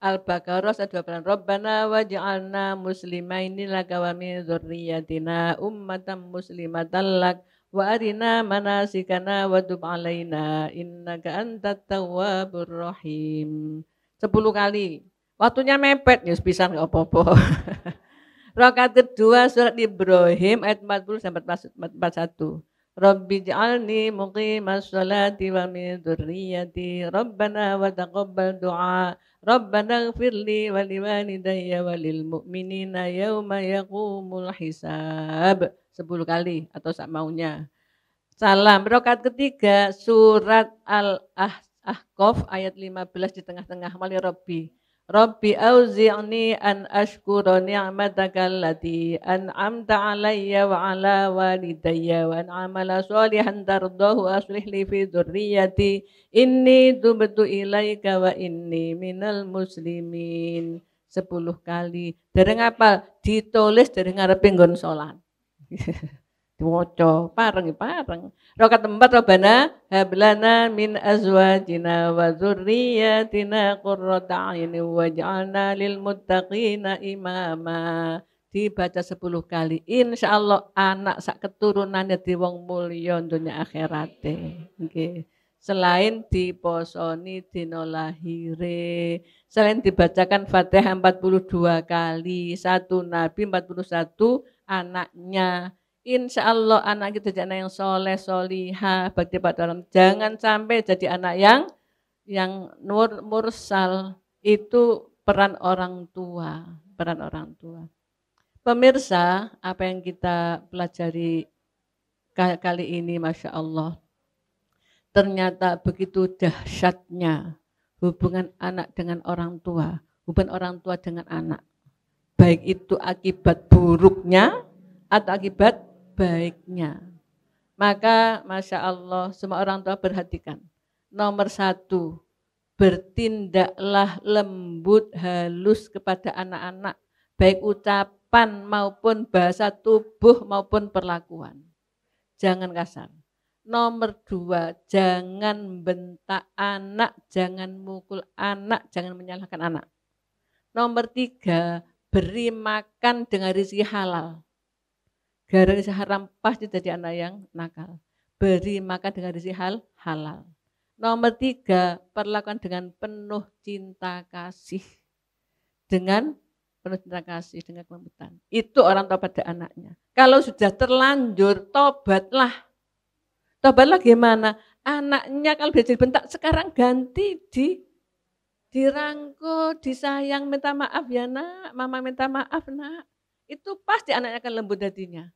Speaker 1: Al-Baqarah 112. Rabbana waj'alna muslimaini laka wa min dzurriyyatina ummatan muslimatan lak wa arina manasikana wa tub alaina innaka antat tawwabur rahim. 10 kali. Waktunya mepet ya bisa enggak apa-apa. Rakaat kedua surat Ibrahim ayat 40 sampai 41. Rabbi ij'alni muqimas sholati wa min dzurriyyati Rabbana wa taqabbal du'a Rabbana ighfirli wa liwalidayya wa lil mu'minina yauma yaqumul hisab. 10 kali atau sak maunya. Salam. Rakaat ketiga surat Al-Ahqaf ayat 15 di tengah-tengah mali Rabbi. Rabbi auzi'ni an ashkura ni'mataka allati an'amta 'alayya wa 'ala walidayya wa an a'mala sholihan tardahu aslih li fi dzurriyyati inni tubtu ilaika wa inni minal muslimin. 10 kali. Dereng apa? Ditulis dari ngarepe nggon salat. Diwaca pareng. Rakaat 4 Rabbana hablana min azwajina wa dzurriyyatina qurrata a'yunin waj'alna lil muttaqina imama. Dibaca 10 kali. Insyaallah anak sak keturunannya di wong mulya dunya akhirate. Nggih. Selain diposoni dina lahire, selain dibacakan Fatihah 42 kali, satu Nabi 41 anaknya. Insya Allah anak kita jadi anak yang soleh, solihah, bakti pada orang. Jangan sampai jadi anak yang mursal. Itu peran orang tua. Pemirsa, apa yang kita pelajari kali ini, Masya Allah. Ternyata begitu dahsyatnya hubungan anak dengan orang tua, hubungan orang tua dengan anak. Baik itu akibat buruknya atau akibat baiknya. Maka Masya Allah semua orang tua perhatikan. Nomor 1, bertindaklah lembut halus kepada anak-anak. Baik ucapan maupun bahasa tubuh maupun perlakuan. Jangan kasar. Nomor 2, jangan bentak anak, jangan mukul anak, jangan menyalahkan anak. Nomor 3, beri makan dengan rezeki halal. Gara rezeki haram pasti jadi anak yang nakal. Beri makan dengan rezeki halal. Nomor 3, perlakukan dengan penuh cinta kasih. Dengan penuh cinta kasih, dengan kelembutan. Itu orang tua pada anaknya. Kalau sudah terlanjur, tobatlah. Tobatlah gimana? Anaknya kalau bisa dibentak, sekarang ganti dirangkul, disayang, minta maaf ya nak, mama minta maaf nak. Itu pasti anaknya akan lembut hatinya.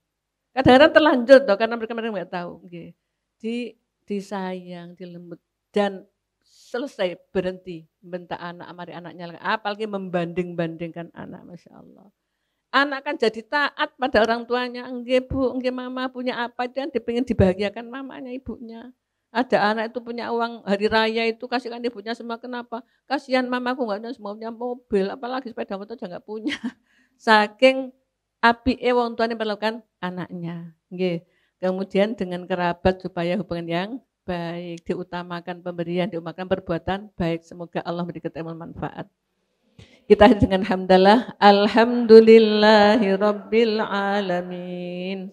Speaker 1: Kadang-kadang terlanjur toh, karena mereka nggak tahu. Disayang, dilembut, dan selesai berhenti bentak anak, amari anaknya. Apalagi membanding-bandingkan anak, Masya Allah. Anak kan jadi taat pada orang tuanya. Enggak bu, enggak mama punya apa, dan dipingin dibahagiakan mamanya, ibunya. Ada anak itu punya uang hari raya itu kasihkan ibunya semua. Kenapa? Kasihan mamaku nggak ada semua punya mobil, apalagi sepeda motor aja nggak punya. Saking apike wong tuane perlakukan anaknya. Nggih. Kemudian dengan kerabat supaya hubungan yang baik, diutamakan pemberian, diutamakan perbuatan baik. Semoga Allah memberikan ilmu manfaat. Kita dengan hamdalah, alhamdulillahirabbil alamin.